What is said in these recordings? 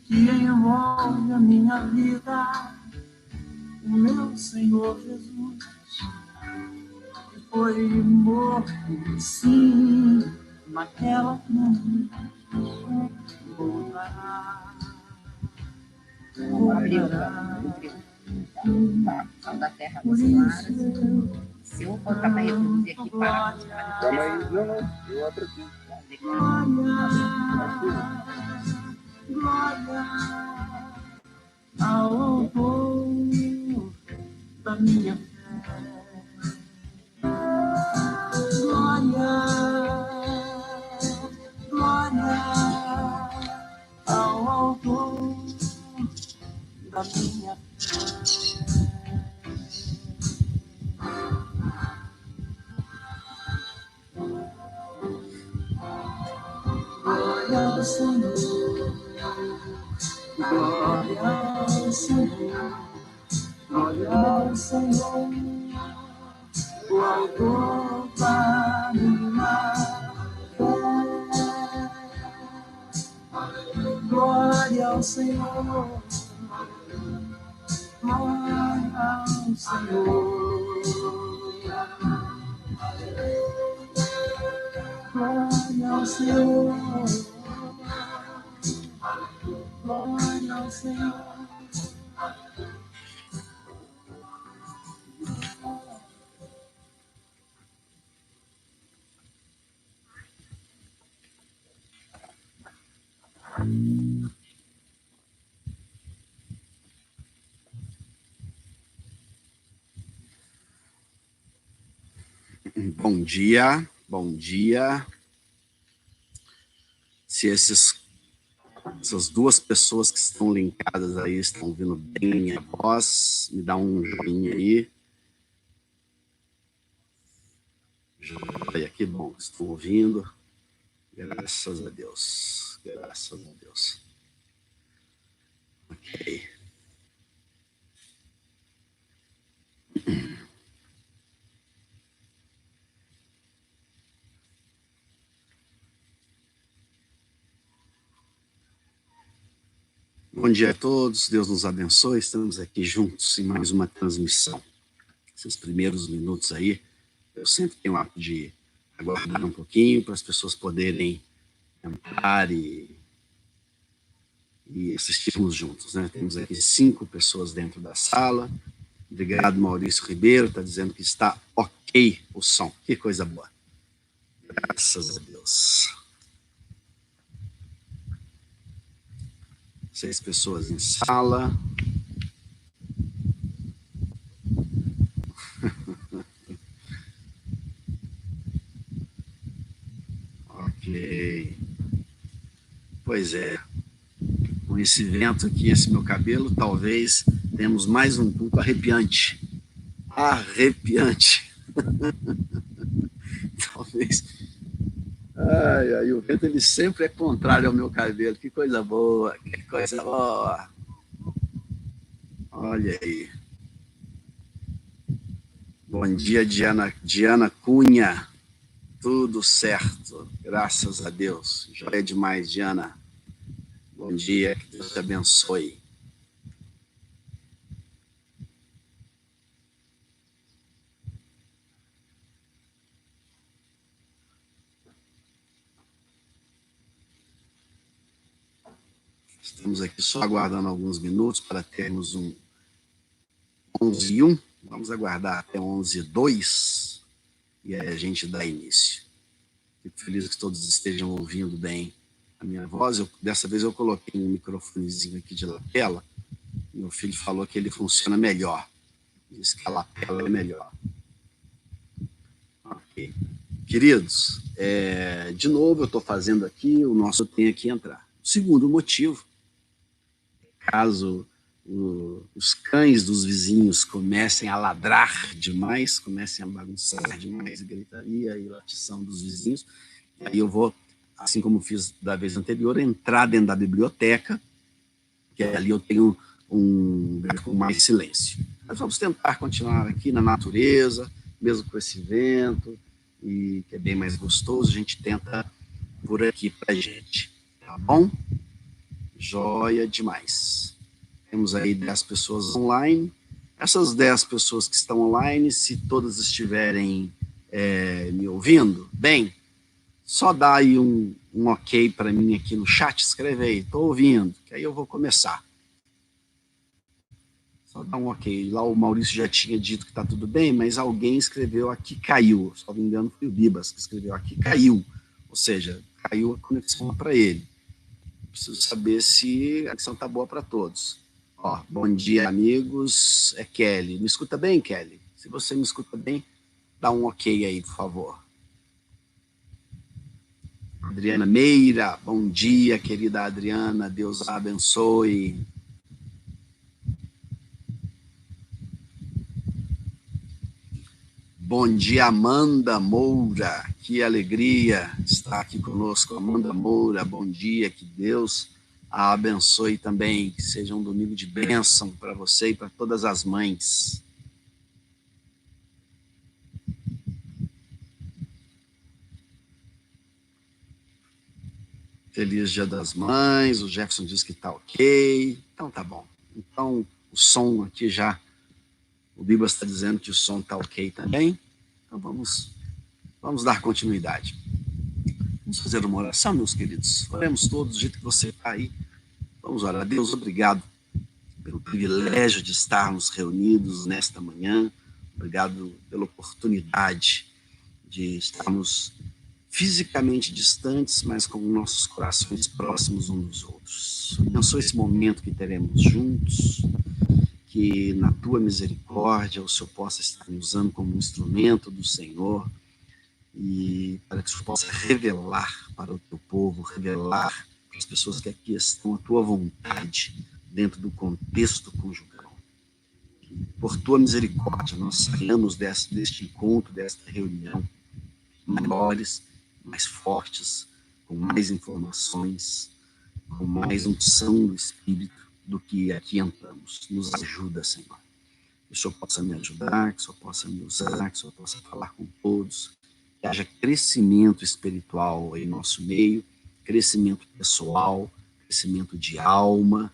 que envolve a minha vida, o meu Senhor Jesus, que foi morto, sim, naquela cruz, voltará. Abriu Sal da Terra das Claras. Se eu botar para reproduzir aqui, para. Calma aí, não, eu abro aqui. Glória ao autor da minha fé. Glória ao autor da minha fé. Glória ao Senhor, glória ao Senhor, glória ao Senhor, o autor da minha fé. Glória ao Senhor, glória ao Senhor, glória ao Senhor, glória ao Senhor. Bom dia, bom dia. Se essas duas pessoas que estão linkadas aí estão ouvindo bem minha voz, me dá um joinha aí. Joia, que bom, estão ouvindo. Graças a Deus, graças a Deus. Ok. Bom dia a todos, Deus nos abençoe, estamos aqui juntos em mais uma transmissão. Esses primeiros minutos aí, eu sempre tenho o hábito de aguardar um pouquinho para as pessoas poderem entrar e assistirmos juntos, né? Temos aqui 5 pessoas dentro da sala. Obrigado, Maurício Ribeiro, está dizendo que está ok o som, que coisa boa. Graças a Deus. 6 pessoas em sala. Ok. Pois é. Com esse vento aqui, esse meu cabelo, talvez temos mais um culto arrepiante. Arrepiante. Talvez. Ai, o vento ele sempre é contrário ao meu cabelo. Que coisa boa, que coisa boa. Olha aí. Bom dia, Diana Cunha. Tudo certo, graças a Deus. Joia demais, Diana. Bom dia, que Deus te abençoe. Estamos aqui só aguardando alguns minutos para termos um 11:01. Vamos aguardar até 11:02 e aí a gente dá início. Fico feliz que todos estejam ouvindo bem a minha voz. Dessa vez eu coloquei um microfonezinho aqui de lapela. Meu filho falou que ele funciona melhor. Diz que a lapela é melhor. Ok. Queridos, de novo eu estou fazendo aqui o nosso Tenha Que Entrar. O segundo motivo, caso os cães dos vizinhos comecem a ladrar demais, comecem a bagunçar demais, gritaria e latição dos vizinhos, aí eu vou, assim como fiz da vez anterior, entrar dentro da biblioteca, que ali eu tenho com mais silêncio. Nós vamos tentar continuar aqui na natureza, mesmo com esse vento, e que é bem mais gostoso, a gente tenta por aqui pra gente, tá bom? Joia demais. Temos aí 10 pessoas online. Essas 10 pessoas que estão online, se todas estiverem me ouvindo, bem, só dá aí um ok para mim aqui no chat, escreve aí, estou ouvindo, que aí eu vou começar. Só dá um ok. Lá o Maurício já tinha dito que está tudo bem, mas alguém escreveu aqui caiu. Se não me engano, foi o Bibas que escreveu aqui caiu. Ou seja, caiu a conexão para ele. Preciso saber se a conexão está boa para todos. Ó, bom dia, amigos. É Kelly. Me escuta bem, Kelly? Se você me escuta bem, dá um ok aí, por favor. Adriana Meira, bom dia, querida Adriana. Deus a abençoe. Bom dia, Amanda Moura. Que alegria estar aqui conosco, Amanda Moura. Bom dia, que Deus a abençoe também. Que seja um domingo de bênção para você e para todas as mães. Feliz Dia das Mães. O Jefferson diz que está ok. Então tá bom. Então o som aqui já... O Bibas está dizendo que o som está ok também. Então vamos dar continuidade. Vamos fazer uma oração, meus queridos. Oremos todos do jeito que você está aí. Vamos orar. Deus, obrigado pelo privilégio de estarmos reunidos nesta manhã. Obrigado pela oportunidade de estarmos fisicamente distantes, mas com nossos corações próximos uns dos outros. Abençoe esse momento que teremos juntos, que na tua misericórdia o Senhor possa estar me usando como um instrumento do Senhor e para que o Senhor possa revelar para o teu povo, revelar para as pessoas que aqui estão a tua vontade dentro do contexto conjugal. Que, por tua misericórdia, nós saiamos deste encontro, desta reunião, maiores, mais fortes, com mais informações, com mais unção do Espírito do que aqui entramos. Nos ajuda, Senhor. Que o Senhor possa me ajudar, que o Senhor possa me usar, que o Senhor possa falar com todos, que haja crescimento espiritual em nosso meio, crescimento pessoal, crescimento de alma,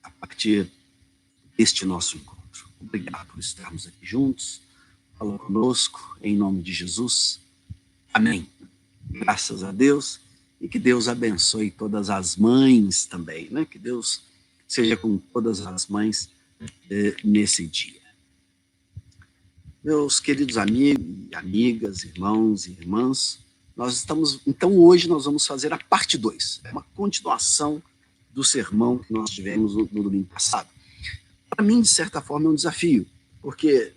a partir deste nosso encontro. Obrigado por estarmos aqui juntos. Fala conosco, em nome de Jesus. Amém. Graças a Deus. E que Deus abençoe todas as mães também, né? Que Deus seja com todas as mães nesse dia. Meus queridos amigos, amigas, irmãos e irmãs, então hoje nós vamos fazer a parte 2, uma continuação do sermão que nós tivemos no domingo passado. Para mim, de certa forma, é um desafio, porque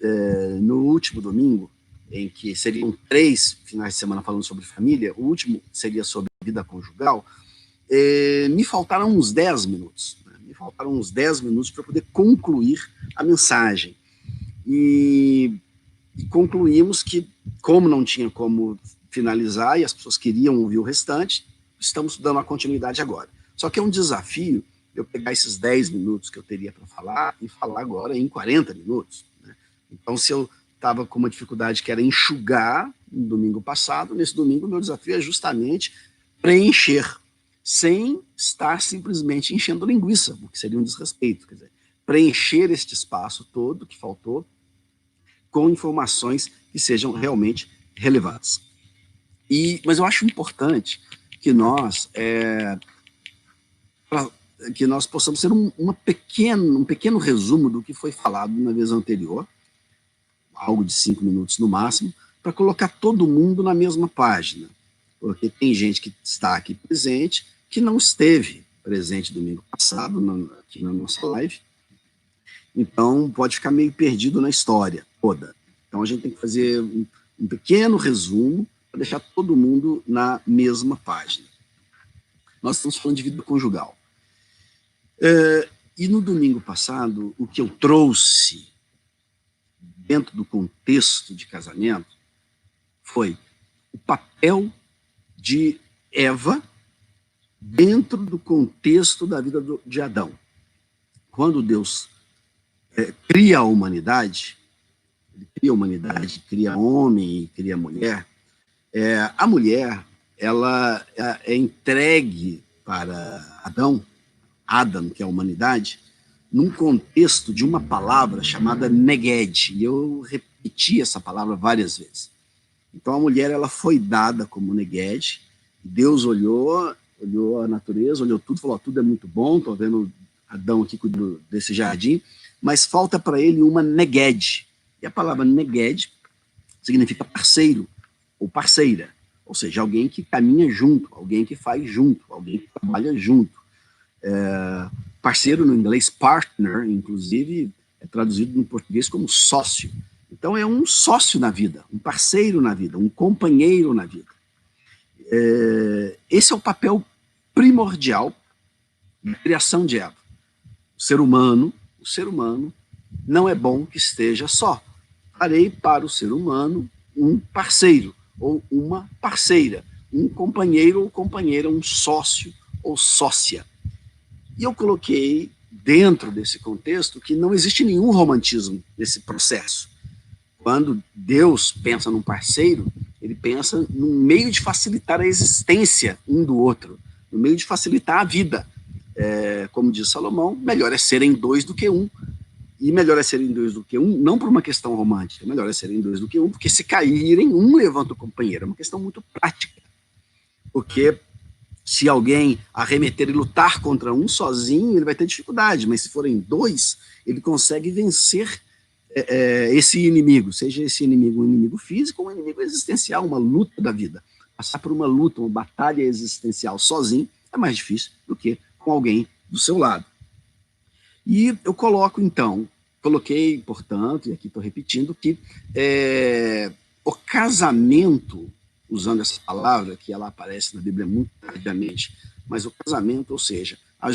no último domingo, em que seriam 3 finais de semana falando sobre família, o último seria sobre vida conjugal, me faltaram uns 10 minutos. Me faltaram uns 10 minutos para poder concluir a mensagem. E concluímos que, como não tinha como finalizar e as pessoas queriam ouvir o restante, estamos dando a continuidade agora. Só que é um desafio eu pegar esses 10 minutos que eu teria para falar e falar agora em 40 minutos. Né? Então, se eu estava com uma dificuldade que era enxugar no domingo passado, nesse domingo o meu desafio é justamente preencher, sem estar simplesmente enchendo linguiça, o que seria um desrespeito. Quer dizer, preencher este espaço todo que faltou com informações que sejam realmente relevantes. Mas eu acho importante que nós possamos ter um pequeno resumo do que foi falado na vez anterior, algo de 5 minutos no máximo, para colocar todo mundo na mesma página. Porque tem gente que está aqui presente, que não esteve presente domingo passado, aqui na nossa live. Então, pode ficar meio perdido na história toda. Então, a gente tem que fazer um pequeno resumo para deixar todo mundo na mesma página. Nós estamos falando de vida conjugal. E no domingo passado, o que eu trouxe dentro do contexto de casamento foi o papel de Eva dentro do contexto da vida de Adão. Quando Deus cria a humanidade, ele cria a humanidade, cria homem e cria mulher, a mulher ela é entregue para Adão Adam, que é a humanidade, num contexto de uma palavra chamada neged, e eu repeti essa palavra várias vezes. Então a mulher, ela foi dada como neged, Deus olhou a natureza, olhou tudo, falou, tudo é muito bom, estou vendo Adão aqui cuidando desse jardim, mas falta para ele uma neged. E a palavra neged significa parceiro ou parceira, ou seja, alguém que caminha junto, alguém que faz junto, alguém que trabalha junto. Parceiro no inglês, partner, inclusive, é traduzido no português como sócio. Então é um sócio na vida, um parceiro na vida, um companheiro na vida. Esse é o papel primordial da criação de Eva. O ser humano não é bom que esteja só. Farei para o ser humano um parceiro ou uma parceira, um companheiro ou companheira, um sócio ou sócia. E eu coloquei dentro desse contexto que não existe nenhum romantismo nesse processo. Quando Deus pensa num parceiro, ele pensa num meio de facilitar a existência um do outro, no meio de facilitar a vida. Como diz Salomão, melhor é serem dois do que um. E melhor é serem dois do que um, não por uma questão romântica, melhor é serem dois do que um, porque se caírem, um levanta o companheiro. É uma questão muito prática. Porque se alguém arremeter e lutar contra um sozinho, ele vai ter dificuldade, mas se forem dois, ele consegue vencer esse inimigo, seja esse inimigo um inimigo físico ou um inimigo existencial, uma luta da vida. Passar por uma luta, uma batalha existencial sozinho é mais difícil do que com alguém do seu lado. E eu coloquei, portanto, e aqui estou repetindo, que o casamento, usando essa palavra, que ela aparece na Bíblia muito tardiamente, mas o casamento, ou seja, a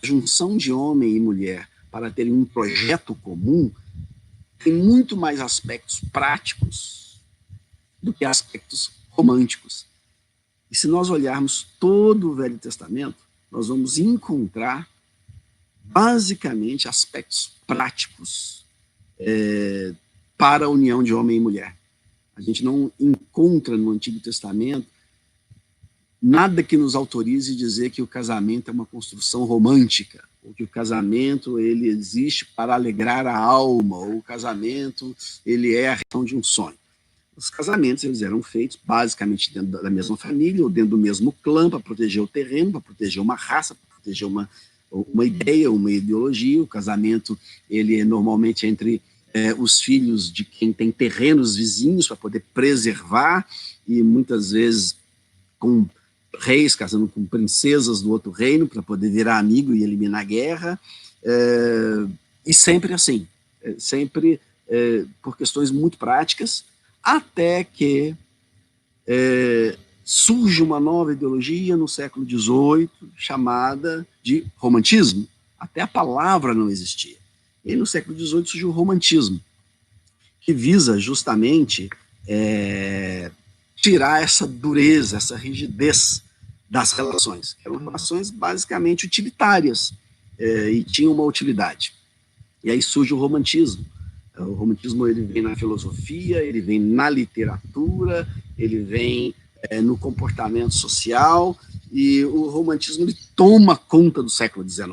junção de homem e mulher para terem um projeto comum, tem muito mais aspectos práticos do que aspectos românticos. E se nós olharmos todo o Velho Testamento, nós vamos encontrar basicamente aspectos práticos para a união de homem e mulher. A gente não encontra no Antigo Testamento nada que nos autorize dizer que o casamento é uma construção romântica, ou que o casamento ele existe para alegrar a alma, ou o casamento ele é a realização de um sonho. Os casamentos eles eram feitos basicamente dentro da mesma família, ou dentro do mesmo clã, para proteger o terreno, para proteger uma raça, para proteger uma ideia, uma ideologia. O casamento ele é normalmente entre os filhos de quem tem terrenos vizinhos para poder preservar, e muitas vezes com reis casando com princesas do outro reino para poder virar amigo e eliminar a guerra, e sempre assim, sempre por questões muito práticas, até que surge uma nova ideologia no século XVIII chamada de romantismo. Até a palavra não existia. E no século XVIII surgiu o romantismo, que visa justamente tirar essa dureza, essa rigidez das relações, que eram relações basicamente utilitárias, e tinham uma utilidade. E aí surge o romantismo. O romantismo ele vem na filosofia, ele vem na literatura, ele vem no comportamento social, e o romantismo ele toma conta do século XIX.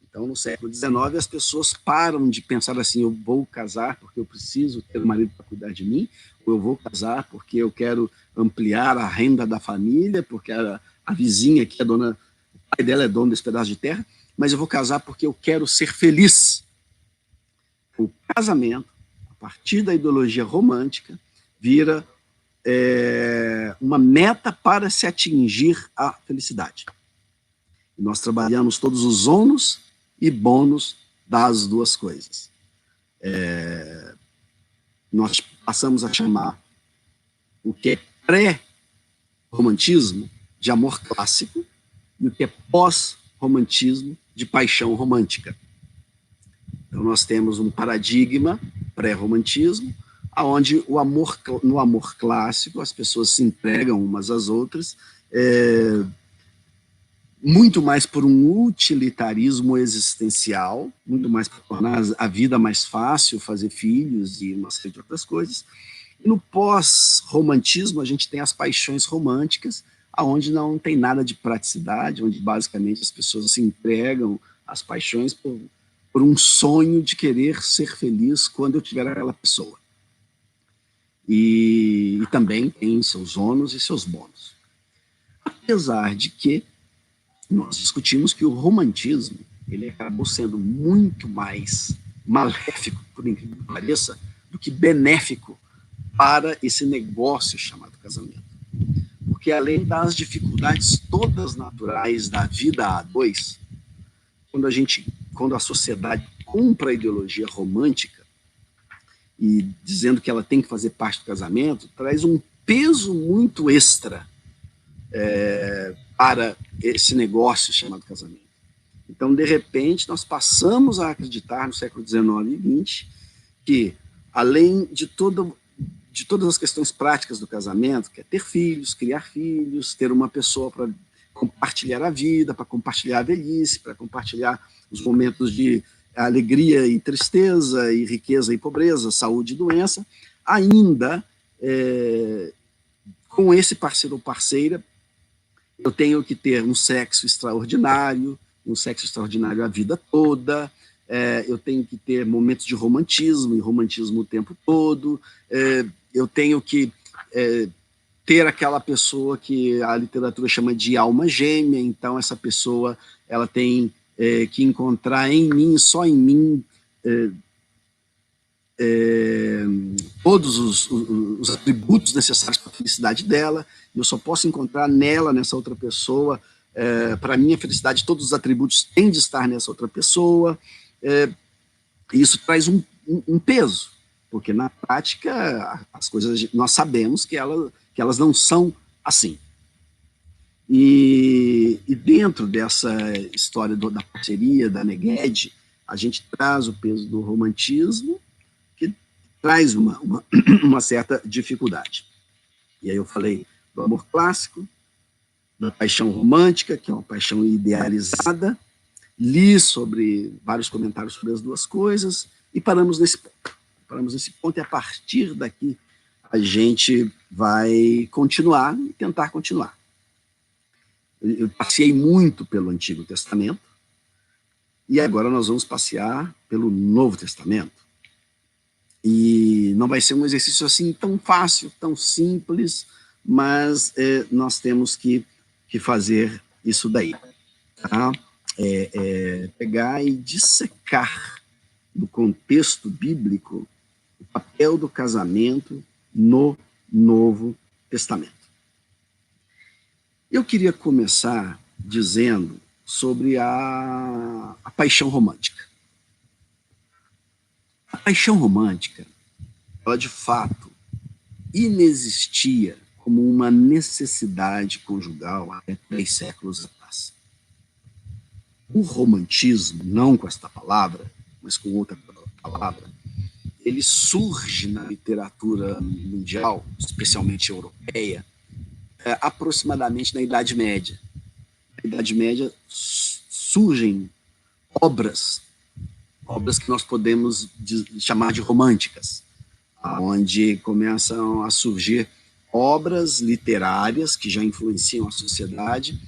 Então, no século XIX, as pessoas param de pensar assim, eu vou casar porque eu preciso ter um marido para cuidar de mim, ou eu vou casar porque eu quero ampliar a renda da família, porque a vizinha aqui, o pai dela é dono desse pedaço de terra, mas eu vou casar porque eu quero ser feliz. O casamento, a partir da ideologia romântica, vira uma meta para se atingir a felicidade. E nós trabalhamos todos os ônus e bônus das duas coisas. Nós passamos a chamar o que é pré-romantismo de amor clássico e o que é pós-romantismo de paixão romântica. Então nós temos um paradigma pré-romantismo, onde no amor clássico as pessoas se entregam umas às outras, muito mais por um utilitarismo existencial, muito mais para tornar a vida mais fácil, fazer filhos e uma série de outras coisas. E no pós-romantismo a gente tem as paixões românticas, aonde não tem nada de praticidade, onde basicamente as pessoas se entregam às paixões por um sonho de querer ser feliz quando eu tiver aquela pessoa. E também tem seus ônus e seus bônus. Apesar de que nós discutimos que o romantismo ele acabou sendo muito mais maléfico, por incrível que pareça, do que benéfico para esse negócio chamado casamento. Porque além das dificuldades todas naturais da vida a dois, quando a sociedade compra a ideologia romântica e dizendo que ela tem que fazer parte do casamento, traz um peso muito extra para esse negócio chamado casamento. Então, de repente, nós passamos a acreditar no século XIX e XX que, além de todas as questões práticas do casamento, que é ter filhos, criar filhos, ter uma pessoa para compartilhar a vida, para compartilhar a velhice, para compartilhar os momentos de alegria e tristeza, e riqueza e pobreza, saúde e doença, ainda com esse parceiro ou parceira, eu tenho que ter um sexo extraordinário a vida toda, eu tenho que ter momentos de romantismo, e romantismo o tempo todo, eu tenho que ter aquela pessoa que a literatura chama de alma gêmea, então essa pessoa ela tem que encontrar em mim, só em mim, todos os atributos necessários para a felicidade dela, e eu só posso encontrar nela, nessa outra pessoa, para a minha felicidade, todos os atributos têm de estar nessa outra pessoa, e isso traz um peso, porque na prática as coisas nós sabemos que elas não são assim. E dentro dessa história da parceria, da Neged, a gente traz o peso do romantismo, que traz uma certa dificuldade. E aí eu falei do amor clássico, da paixão romântica, que é uma paixão idealizada, li sobre vários comentários sobre as duas coisas, e paramos nesse ponto, e a partir daqui a gente vai continuar e tentar continuar. Eu passeei muito pelo Antigo Testamento, e agora nós vamos passear pelo Novo Testamento. E não vai ser um exercício assim tão fácil, tão simples, mas nós temos que fazer isso daí. Tá? Pegar e dissecar no contexto bíblico o papel do casamento no Novo Testamento. Eu queria começar dizendo sobre a paixão romântica. A paixão romântica, ela de fato inexistia como uma necessidade conjugal até 3 séculos atrás. O romantismo, não com esta palavra, mas com outra palavra, ele surge na literatura mundial, especialmente europeia, aproximadamente na Idade Média. Na Idade Média surgem obras que nós podemos chamar de românticas, onde começam a surgir obras literárias que já influenciam a sociedade,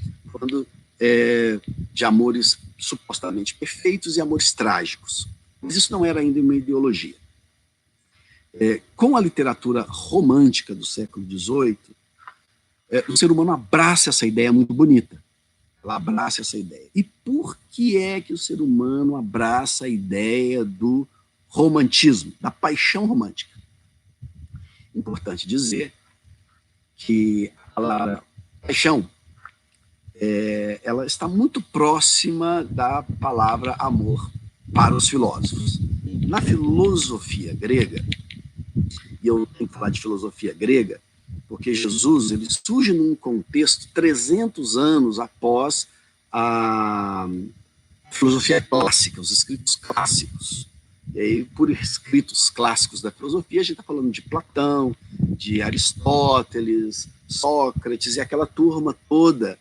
de amores supostamente perfeitos e amores trágicos. Mas isso não era ainda uma ideologia. Com a literatura romântica do século XVIII, o ser humano abraça essa ideia muito bonita. Ela abraça essa ideia. E por que é que o ser humano abraça a ideia do romantismo, da paixão romântica? Importante dizer que a palavra paixão ela está muito próxima da palavra amor para os filósofos. Na filosofia grega, e eu tenho que falar de filosofia grega, porque Jesus ele surge num contexto 300 anos após a filosofia clássica, os escritos clássicos. E aí, por escritos clássicos da filosofia, a gente está falando de Platão, de Aristóteles, Sócrates, e aquela turma toda,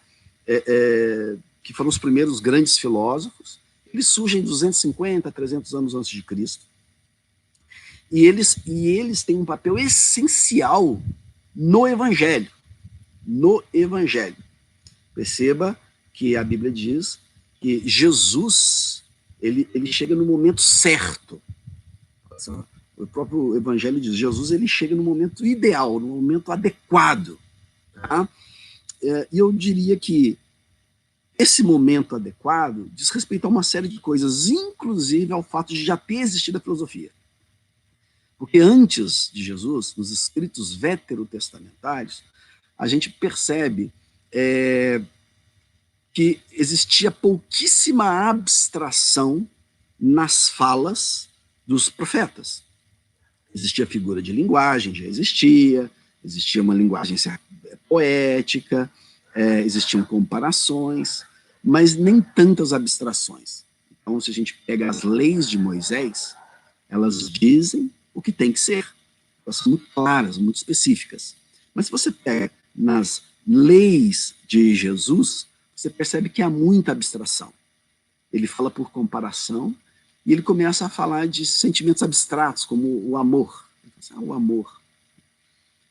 que foram os primeiros grandes filósofos. Eles surgem 250, 300 anos antes de Cristo. E eles têm um papel essencial no Evangelho. no Evangelho. Perceba que a Bíblia diz que Jesus, ele chega no momento certo. O próprio Evangelho diz, Jesus ele chega no momento ideal, no momento adequado. Tá? E eu diria que esse momento adequado diz respeito a uma série de coisas, inclusive ao fato de já ter existido a filosofia. Porque antes de Jesus, nos escritos veterotestamentários, a gente percebe que existia pouquíssima abstração nas falas dos profetas. Existia figura de linguagem, já existia uma linguagem poética, existiam comparações, mas nem tantas abstrações. Então, se a gente pega as leis de Moisés, elas dizem o que tem que ser. Elas são muito claras, muito específicas. Mas se você pega nas leis de Jesus, você percebe que há muita abstração. Ele fala por comparação e ele começa a falar de sentimentos abstratos, como o amor. O amor.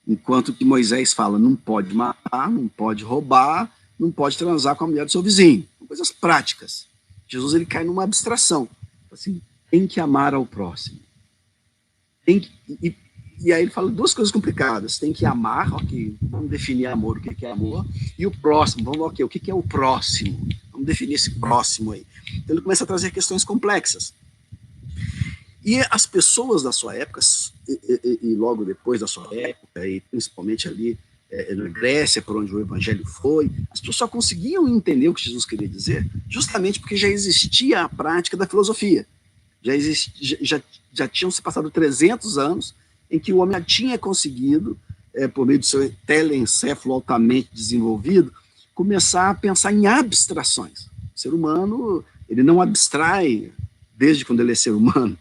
Enquanto que Moisés fala, não pode matar, não pode roubar, não pode transar com a mulher do seu vizinho. São coisas práticas. Jesus ele cai numa abstração. Assim, tem que amar ao próximo. E aí ele fala duas coisas complicadas. Tem que amar, ok, vamos definir amor, o que é amor, e o próximo, vamos, ok, o que é o próximo? Vamos definir esse próximo aí. Então ele começa a trazer questões complexas. E as pessoas da sua época, e logo depois da sua época, e principalmente ali na Grécia, por onde o Evangelho foi, as pessoas só conseguiam entender o que Jesus queria dizer justamente porque já existia a prática da filosofia. Já tinham se passado 300 anos em que o homem já tinha conseguido, por meio do seu telencéfalo altamente desenvolvido, começar a pensar em abstrações. O ser humano, ele não abstrai desde quando ele é ser humano.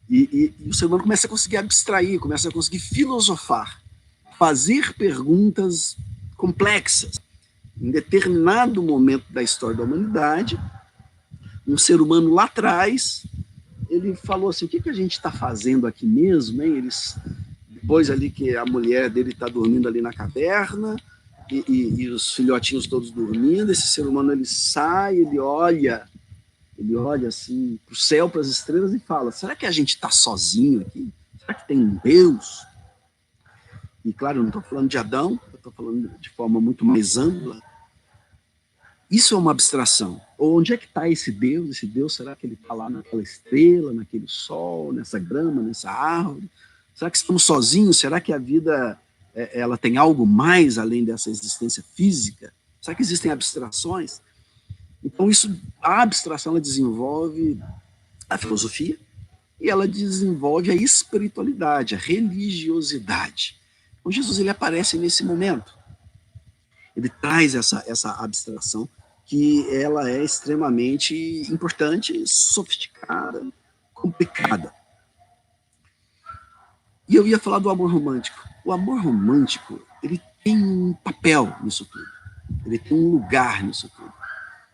E o ser humano começa a conseguir abstrair, começa a conseguir filosofar, fazer perguntas complexas. Em determinado momento da história da humanidade, um ser humano lá atrás, ele falou assim, o que a gente está fazendo aqui mesmo, hein? Depois ali que a mulher dele está dormindo ali na caverna, e os filhotinhos todos dormindo, esse ser humano ele sai, ele olha assim para o céu, para as estrelas e fala, será que a gente está sozinho aqui? Será que tem um Deus? E claro, eu não estou falando de Adão, eu estou falando de forma muito mais ampla. Isso é uma abstração. Ou onde é que está esse Deus? Esse Deus, será que ele está lá naquela estrela, naquele sol, nessa grama, nessa árvore? Será que estamos sozinhos? Será que a vida ela tem algo mais além dessa existência física? Será que existem abstrações? Então, a abstração ela desenvolve a filosofia e ela desenvolve a espiritualidade, a religiosidade. Então, Jesus ele aparece nesse momento. Ele traz essa abstração que ela é extremamente importante, sofisticada, complicada. E eu ia falar do amor romântico. O amor romântico, ele tem um papel nisso tudo. Ele tem um lugar nisso tudo.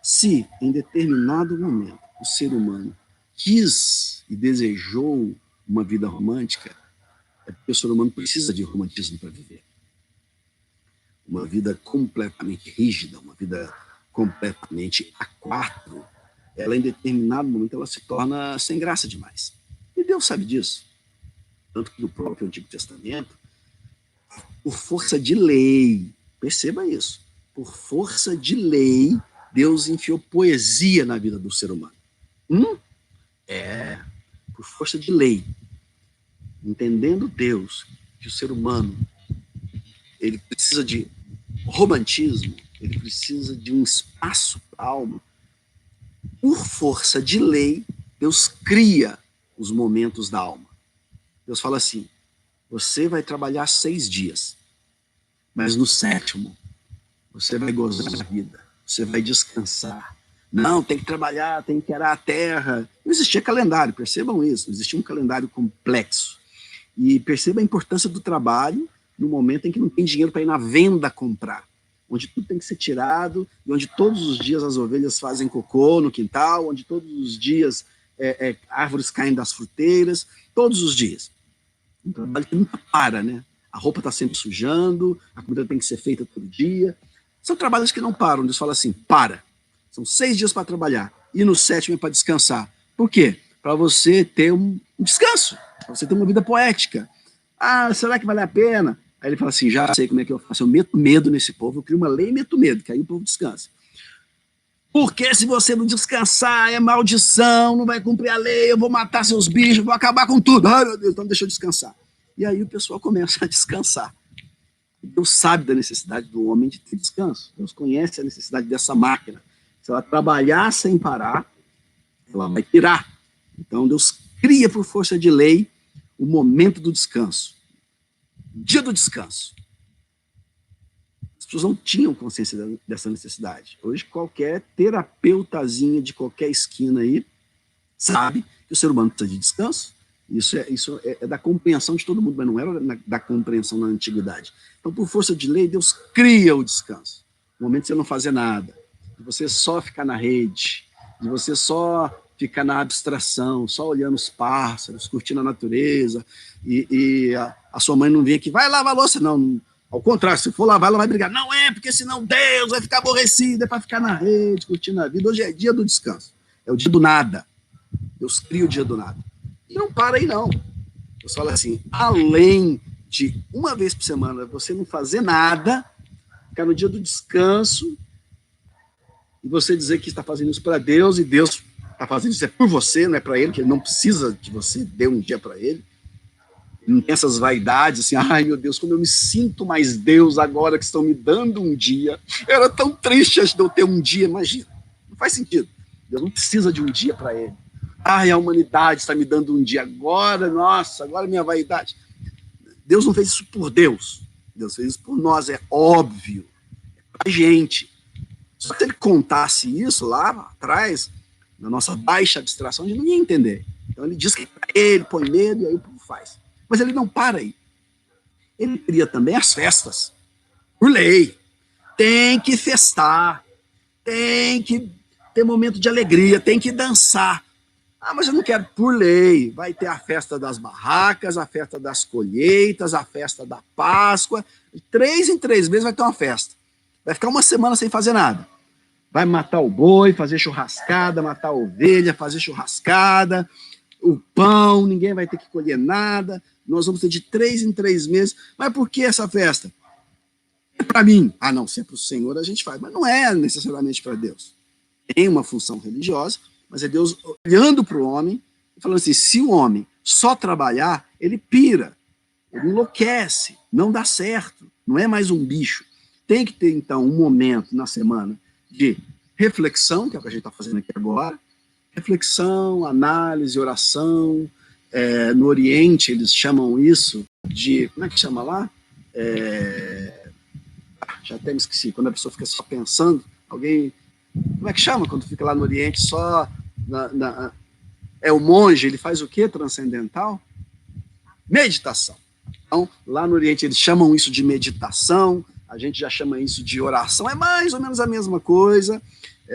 Se, em determinado momento, o ser humano quis e desejou uma vida romântica, é porque o ser humano precisa de romantismo para viver. Uma vida completamente rígida, uma vida completamente A4, ela em determinado momento ela se torna sem graça demais. E Deus sabe disso. Tanto que no próprio Antigo Testamento, por força de lei, perceba isso, por força de lei, Deus enfiou poesia na vida do ser humano. Por força de lei. Entendendo Deus que o ser humano ele precisa de romantismo, ele precisa de um espaço para a alma. Por força de lei, Deus cria os momentos da alma. Deus fala assim, você vai trabalhar 6 dias, mas no 7º, você vai gozar da vida, você vai descansar. Não, tem que trabalhar, tem que arar a terra. Não existia calendário, percebam isso, não existia um calendário complexo. E perceba a importância do trabalho no momento em que não tem dinheiro para ir na venda comprar, onde tudo tem que ser tirado, e onde todos os dias as ovelhas fazem cocô no quintal, onde todos os dias árvores caem das fruteiras, todos os dias. Um trabalho que nunca para, né? a roupa está sempre sujando, a comida tem que ser feita todo dia. São trabalhos que não param. Deus fala assim, para. São 6 dias para trabalhar e no 7º é para descansar. Por quê? Para você ter um descanso, para você ter uma vida poética. Ah, será que vale a pena? Aí ele fala assim, já sei como é que eu faço, eu meto medo nesse povo, eu crio uma lei e meto medo, que aí o povo descansa. Porque se você não descansar, é maldição, não vai cumprir a lei, eu vou matar seus bichos, vou acabar com tudo. Ai, meu Deus, então deixa eu descansar. E aí o pessoal começa a descansar. Deus sabe da necessidade do homem de ter descanso. Deus conhece a necessidade dessa máquina. Se ela trabalhar sem parar, ela vai pirar. Então Deus cria por força de lei o momento do descanso. O dia do descanso. As pessoas não tinham consciência dessa necessidade. Hoje, qualquer terapeutazinha de qualquer esquina aí sabe que o ser humano precisa de descanso. Isso é da compreensão de todo mundo, mas não era da compreensão na antiguidade. Então, por força de lei, Deus cria o descanso. No momento de você não fazer nada, de você só ficar na rede, de você só ficar na abstração, só olhando os pássaros, curtindo a natureza, e a sua mãe não vem aqui, vai lavar a louça, não. Ao contrário, se for lavar, ela vai brigar. Não é, porque senão Deus vai ficar aborrecido, é para ficar na rede, curtindo a vida. Hoje é dia do descanso, é o dia do nada. Deus cria o dia do nada. E não para aí, não. Deus fala assim, além de uma vez por semana você não fazer nada, ficar no dia do descanso, e você dizer que está fazendo isso para Deus, e Deus está fazendo isso por você, não é para ele, que ele não precisa que você dê um dia para ele. Não tem essas vaidades, assim, ai meu Deus, como eu me sinto mais Deus agora que estão me dando um dia. Era tão triste antes de eu ter um dia, imagina. Não faz sentido. Deus não precisa de um dia para ele. Ai, a humanidade está me dando um dia agora, nossa, agora minha vaidade. Deus não fez isso por Deus. Deus fez isso por nós, é óbvio. É pra gente. Só que se ele contasse isso lá atrás, na nossa baixa abstração, a gente não ia entender. Então ele diz que é para ele, põe medo, e aí o povo faz. Mas ele não para aí. Ele cria também as festas. Por lei. Tem que festar. Tem que ter momento de alegria. Tem que dançar. Ah, mas eu não quero por lei. Vai ter a festa das barracas, a festa das colheitas, a festa da Páscoa. De 3 em 3 meses vai ter uma festa. Vai ficar uma semana sem fazer nada. Vai matar o boi, fazer churrascada, matar a ovelha, fazer churrascada, o pão, ninguém vai ter que colher nada. Nós vamos ter de 3 em 3 meses. Mas por que essa festa? É para mim. Ah, não, se é para o Senhor a gente faz. Mas não é necessariamente para Deus. Tem uma função religiosa, mas é Deus olhando para o homem e falando assim, se o homem só trabalhar, ele pira, ele enlouquece, não dá certo, não é mais um bicho. Tem que ter, então, um momento na semana de reflexão, que é o que a gente está fazendo aqui agora, reflexão, análise, oração. No Oriente, eles chamam isso de, como é que chama lá? Já até me esqueci, quando a pessoa fica só pensando, alguém, como é que chama quando fica lá no Oriente só, o monge, ele faz o quê? Transcendental? Meditação. Então, lá no Oriente eles chamam isso de meditação, a gente já chama isso de oração, é mais ou menos a mesma coisa,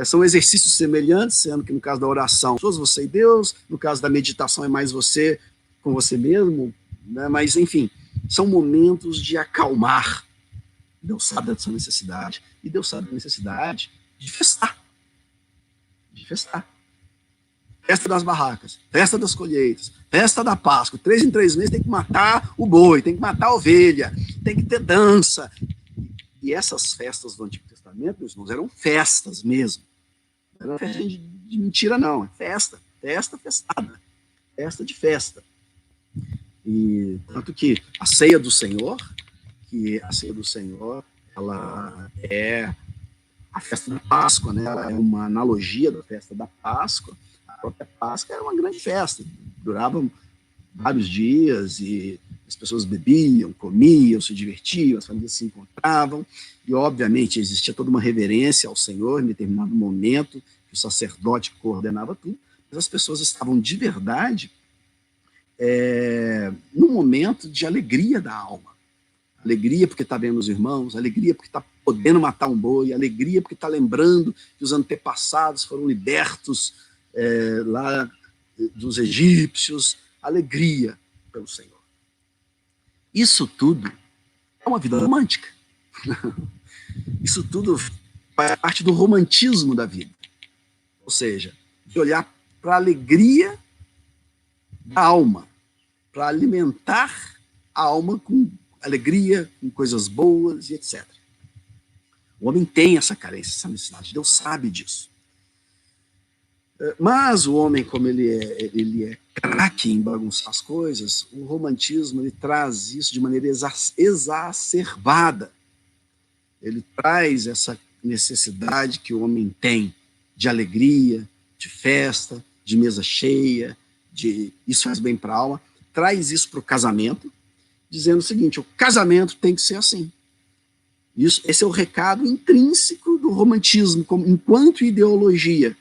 são exercícios semelhantes, sendo que no caso da oração, você e Deus, no caso da meditação é mais você com você mesmo, né? Mas enfim, são momentos de acalmar. Deus sabe dessa necessidade, e Deus sabe da necessidade de festar. De festar. Festa das barracas, festa das colheitas, festa da Páscoa, 3 em 3 meses tem que matar o boi, tem que matar a ovelha, tem que ter dança. E essas festas do Antigo Testamento, meus irmãos, eram festas mesmo. Não era festa de mentira, não. É festa, festada. Festa de festa. E tanto que a ceia do Senhor, ela é a festa da Páscoa, né? Ela é uma analogia da festa da Páscoa. A própria Páscoa era uma grande festa, durava vários dias e as pessoas bebiam, comiam, se divertiam, as famílias se encontravam, e obviamente existia toda uma reverência ao Senhor em determinado momento, que o sacerdote coordenava tudo, mas as pessoas estavam de verdade num momento de alegria da alma. Alegria porque está vendo os irmãos, alegria porque está podendo matar um boi, alegria porque está lembrando que os antepassados foram libertos lá dos egípcios, alegria pelo Senhor. Isso tudo é uma vida romântica. Isso tudo faz parte do romantismo da vida. Ou seja, de olhar para a alegria da alma, para alimentar a alma com alegria, com coisas boas e etc. O homem tem essa carência, essa necessidade. Deus sabe disso. Mas o homem, como ele é craque em bagunçar as coisas, o romantismo ele traz isso de maneira exacerbada. Ele traz essa necessidade que o homem tem de alegria, de festa, de mesa cheia, de isso faz bem para a alma, traz isso para o casamento, dizendo o seguinte: o casamento tem que ser assim. Esse é o recado intrínseco do romantismo, enquanto ideologia.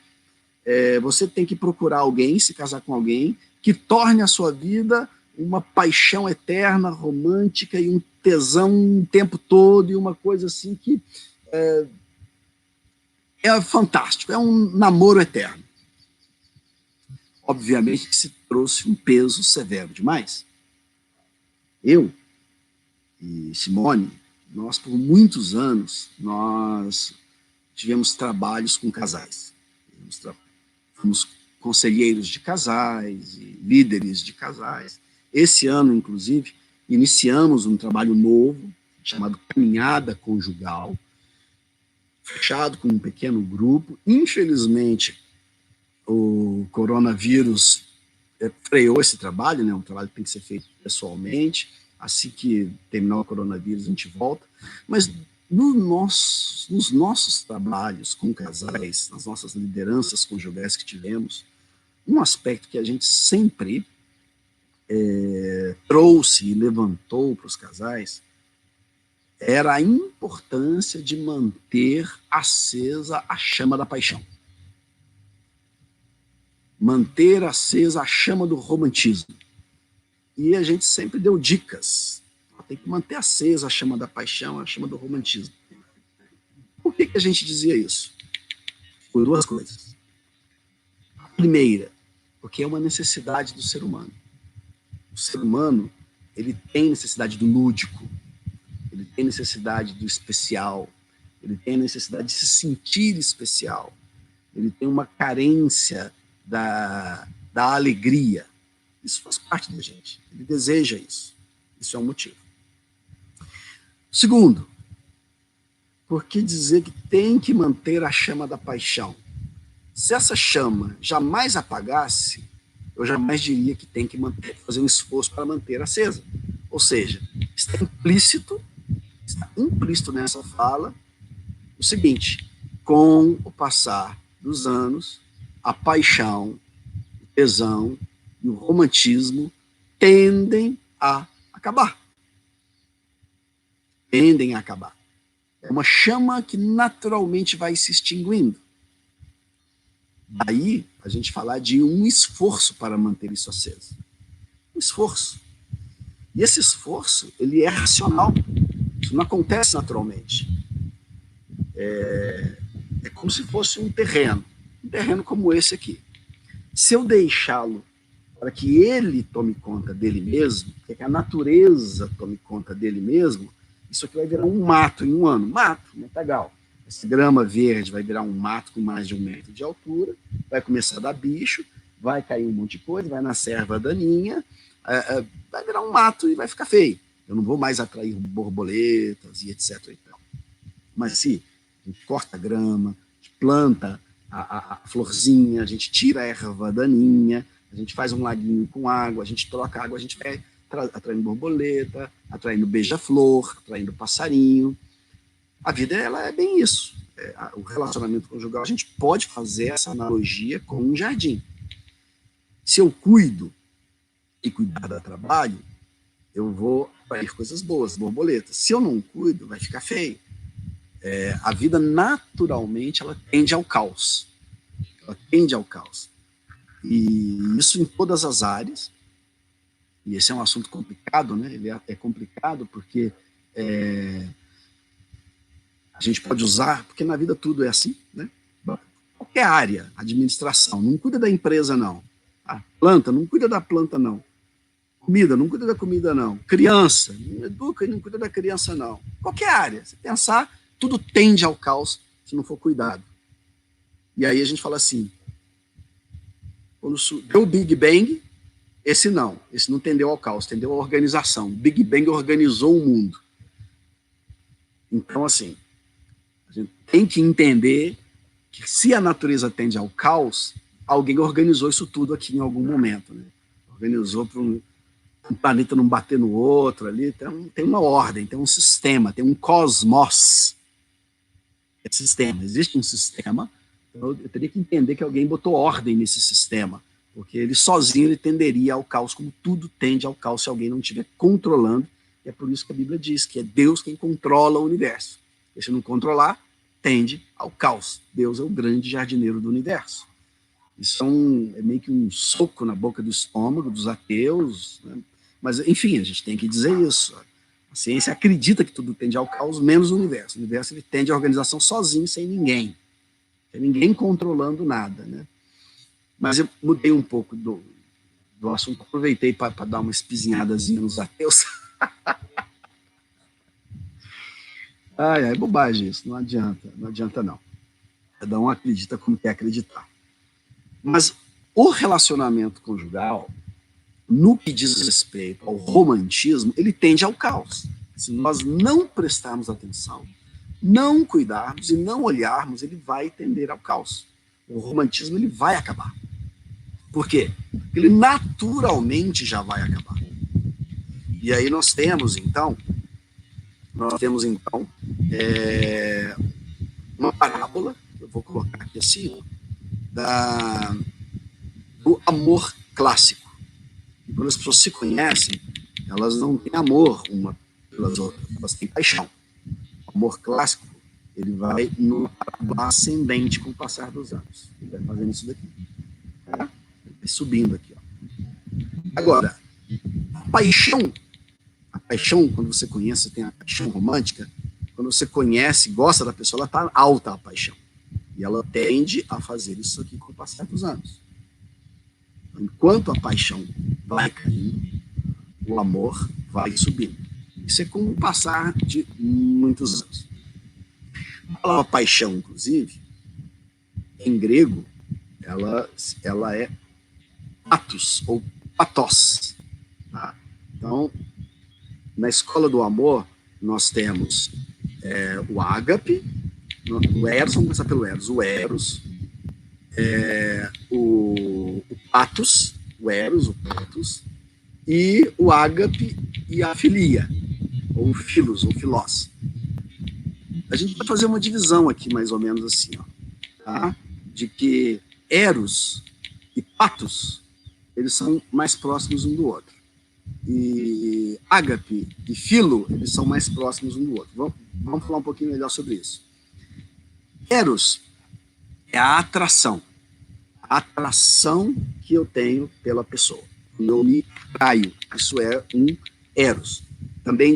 Você tem que procurar alguém, se casar com alguém, que torne a sua vida uma paixão eterna, romântica, e um tesão o tempo todo, e uma coisa assim que é fantástico, é um namoro eterno. Obviamente que se trouxe um peso severo demais. Eu e Simone, nós por muitos anos, nós tivemos trabalhos com casais. Fomos conselheiros de casais e líderes de casais. Esse ano, inclusive, iniciamos um trabalho novo, chamado Caminhada Conjugal, fechado com um pequeno grupo. Infelizmente, o coronavírus freou esse trabalho, né? Um trabalho que tem que ser feito pessoalmente. Assim que terminar o coronavírus, a gente volta. Mas nos nossos trabalhos com casais, nas nossas lideranças conjugais que tivemos, um aspecto que a gente sempre trouxe e levantou para os casais era a importância de manter acesa a chama da paixão. Manter acesa a chama do romantismo. E a gente sempre deu dicas. Tem que manter acesa a chama da paixão, a chama do romantismo. Por que a gente dizia isso? Por duas coisas. A primeira, porque é uma necessidade do ser humano. O ser humano, ele tem necessidade do lúdico, ele tem necessidade do especial, ele tem necessidade de se sentir especial, ele tem uma carência da alegria. Isso faz parte da gente, ele deseja isso. Isso é um motivo. Segundo, por que dizer que tem que manter a chama da paixão? Se essa chama jamais apagasse, eu jamais diria que tem que fazer um esforço para manter acesa. Ou seja, está implícito nessa fala o seguinte: com o passar dos anos, a paixão, o tesão e o romantismo tendem a acabar. Tendem a acabar. É uma chama que naturalmente vai se extinguindo. Daí a gente falar de um esforço para manter isso aceso. Um esforço. E esse esforço, ele é racional. Isso não acontece naturalmente. É como se fosse um terreno como esse aqui. Se eu deixá-lo para que ele tome conta dele mesmo, que a natureza tome conta dele mesmo, isso aqui vai virar um mato em um ano. Mato, matagal. Essa grama verde vai virar um mato com mais de 1 metro de altura, vai começar a dar bicho, vai cair um monte de coisa, vai nascer erva daninha, vai virar um mato e vai ficar feio. Eu não vou mais atrair borboletas e etc. E tal. Mas se a gente corta a grama, a gente planta a florzinha, a gente tira a erva daninha, a gente faz um laguinho com água, a gente troca água, a gente vai atraindo borboleta, atraindo beija-flor, atraindo passarinho. A vida, ela é bem isso. O relacionamento conjugal, a gente pode fazer essa analogia com um jardim. Se eu cuido e cuidar do trabalho, eu vou atrair coisas boas, borboletas. Se eu não cuido, vai ficar feio. A vida, naturalmente, ela tende ao caos. Ela tende ao caos. E isso em todas as áreas. E esse é um assunto complicado, né? Ele é complicado porque a gente pode usar, porque na vida tudo é assim, né? Qualquer área, administração, não cuida da empresa, não. A planta, não cuida da planta, não. Comida, não cuida da comida, não. Criança, não educa e não cuida da criança, não. Qualquer área, se pensar, tudo tende ao caos se não for cuidado. E aí a gente fala assim, quando deu o Big Bang, esse não tendeu ao caos, tendeu à organização. O Big Bang organizou o mundo. Então, assim, a gente tem que entender que se a natureza tende ao caos, alguém organizou isso tudo aqui em algum momento, né? Organizou para um planeta não bater no outro ali, tem uma ordem, tem um sistema, tem um cosmos. Sistema, existe um sistema, então eu teria que entender que alguém botou ordem nesse sistema, porque ele sozinho ele tenderia ao caos, como tudo tende ao caos se alguém não estiver controlando, e é por isso que a Bíblia diz que é Deus quem controla o universo. E se não controlar, tende ao caos. Deus é o grande jardineiro do universo. Isso é meio que um soco na boca do estômago dos ateus, né? Mas, enfim, a gente tem que dizer isso. A ciência acredita que tudo tende ao caos, menos o universo. O universo ele tende à organização sozinho, sem ninguém. Sem ninguém controlando nada, né? Mas eu mudei um pouco do assunto, aproveitei para dar uma espizinhadazinha nos ateus. É bobagem isso, não adianta não. Cada um acredita como quer acreditar. Mas o relacionamento conjugal, no que diz respeito ao romantismo, ele tende ao caos. Se nós não prestarmos atenção, não cuidarmos e não olharmos, ele vai tender ao caos. O romantismo ele vai acabar. Por quê? Porque ele naturalmente já vai acabar. E aí nós temos então uma parábola, eu vou colocar aqui assim, do amor clássico. E quando as pessoas se conhecem, elas não têm amor uma pelas outras, elas têm paixão. O amor clássico, ele vai no ascendente com o passar dos anos. Ele vai fazendo isso daqui. Tá? Ele vai subindo aqui. Ó. Agora, a paixão, quando você conhece, tem a paixão romântica, quando você conhece, gosta da pessoa, ela está alta a paixão. E ela tende a fazer isso aqui com o passar dos anos. Enquanto a paixão vai caindo, o amor vai subindo. Isso é com o passar de muitos anos. A palavra paixão, inclusive, em grego, ela é patos ou patos. Tá? Então, na escola do amor, nós temos o ágape, o eros, vamos começar pelo eros, o eros, o patos, o eros, o patos, e o ágape e a filia, ou filos, ou filós. A gente vai fazer uma divisão aqui, mais ou menos assim, ó, tá? De que eros e patos, eles são mais próximos um do outro. E ágape e filo, eles são mais próximos um do outro. Vamos falar um pouquinho melhor sobre isso. Eros é a atração que eu tenho pela pessoa. Eu me atraio. Isso é um eros. Também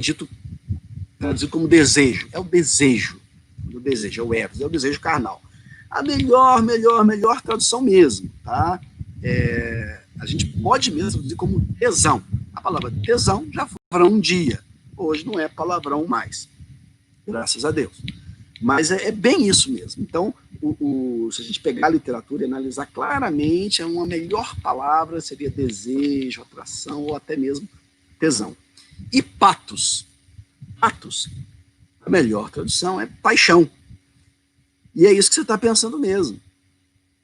traduzido como desejo. É o desejo. O desejo é o eros, é o desejo carnal. A melhor tradução mesmo, tá? A gente pode mesmo traduzir como tesão. A palavra tesão já foi palavrão um dia. Hoje não é palavrão mais. Graças a Deus. Mas é bem isso mesmo. Então, se a gente pegar a literatura e analisar claramente, uma melhor palavra seria desejo, atração ou até mesmo tesão. E patos. Patos, a melhor tradução é paixão. E é isso que você está pensando mesmo.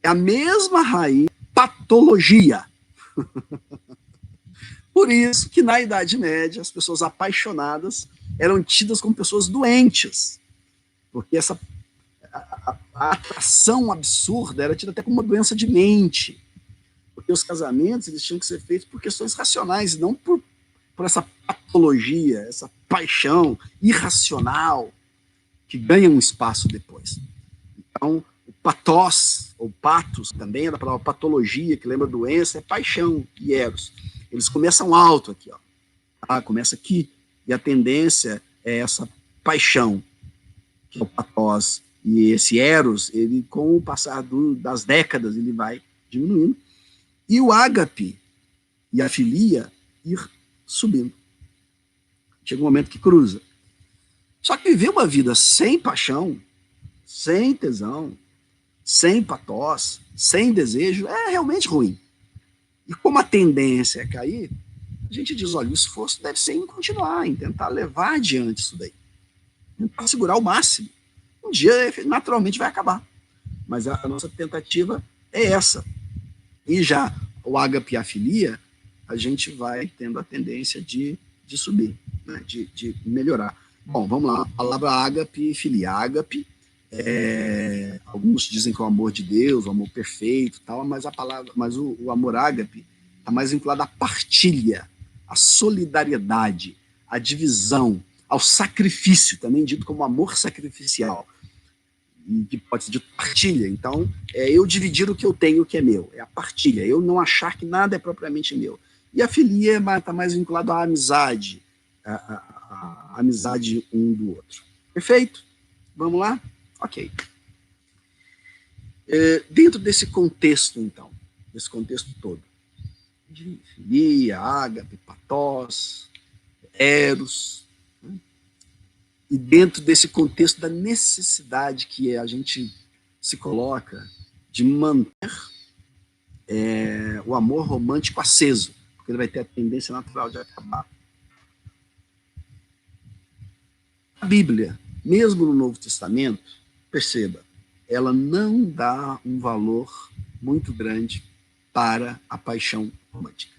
É a mesma raiz, patologia. Por isso que na Idade Média as pessoas apaixonadas eram tidas como pessoas doentes. Porque a atração absurda era tida até como uma doença de mente. Porque os casamentos eles tinham que ser feitos por questões racionais, não por essa patologia, essa paixão irracional que ganha um espaço depois. Então, o patos, ou patos, também é da palavra patologia, que lembra doença, é paixão e eros. Eles começam alto aqui, ó. Começa aqui, e a tendência é essa paixão, que é o patos, e esse eros, ele com o passar das décadas, ele vai diminuindo. E o ágape e a filia subindo. Chega um momento que cruza. Só que viver uma vida sem paixão, sem tesão, sem patos, sem desejo, é realmente ruim. E como a tendência é cair, a gente diz, olha, o esforço deve ser em continuar, em tentar levar adiante isso daí. Tentar segurar o máximo. Um dia, naturalmente, vai acabar. Mas a nossa tentativa é essa. E já o ágape e a filia, a gente vai tendo a tendência de subir, né? de melhorar. Bom, vamos lá. A palavra ágape e filia. Ágape, alguns dizem que é o amor de Deus, o amor perfeito, tal, mas o amor ágape está mais vinculado à partilha, à solidariedade, à divisão, ao sacrifício, também dito como amor sacrificial, que pode ser dito partilha. Então, eu dividir o que eu tenho, o que é meu, é a partilha, eu não achar que nada é propriamente meu. E a filia está mais vinculado à amizade, a amizade um do outro. Perfeito? Vamos lá? Ok. Dentro desse contexto, então, desse contexto todo, de filia, ágape, patós, eros, né? E dentro desse contexto da necessidade que a gente se coloca de manter o amor romântico aceso, porque ele vai ter a tendência natural de acabar. A Bíblia, mesmo no Novo Testamento, perceba, ela não dá um valor muito grande para a paixão romântica.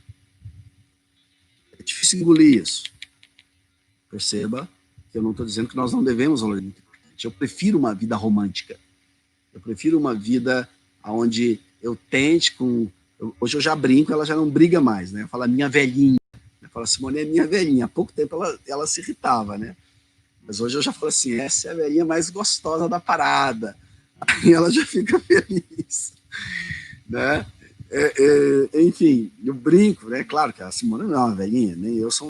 É difícil engolir isso. Perceba que eu não estou dizendo que nós não devemos valorizar. Eu prefiro uma vida romântica. Eu prefiro uma vida onde eu tente com... Hoje eu já brinco, ela já não briga mais, né? Fala minha velhinha. Fala, Simone é minha velhinha. Há pouco tempo ela se irritava, né? Mas hoje eu já falo assim, essa é a velhinha mais gostosa da parada. Aí ela já fica feliz. Né? Enfim, eu brinco, né? Claro que a Simone não é uma velhinha, nem eu sou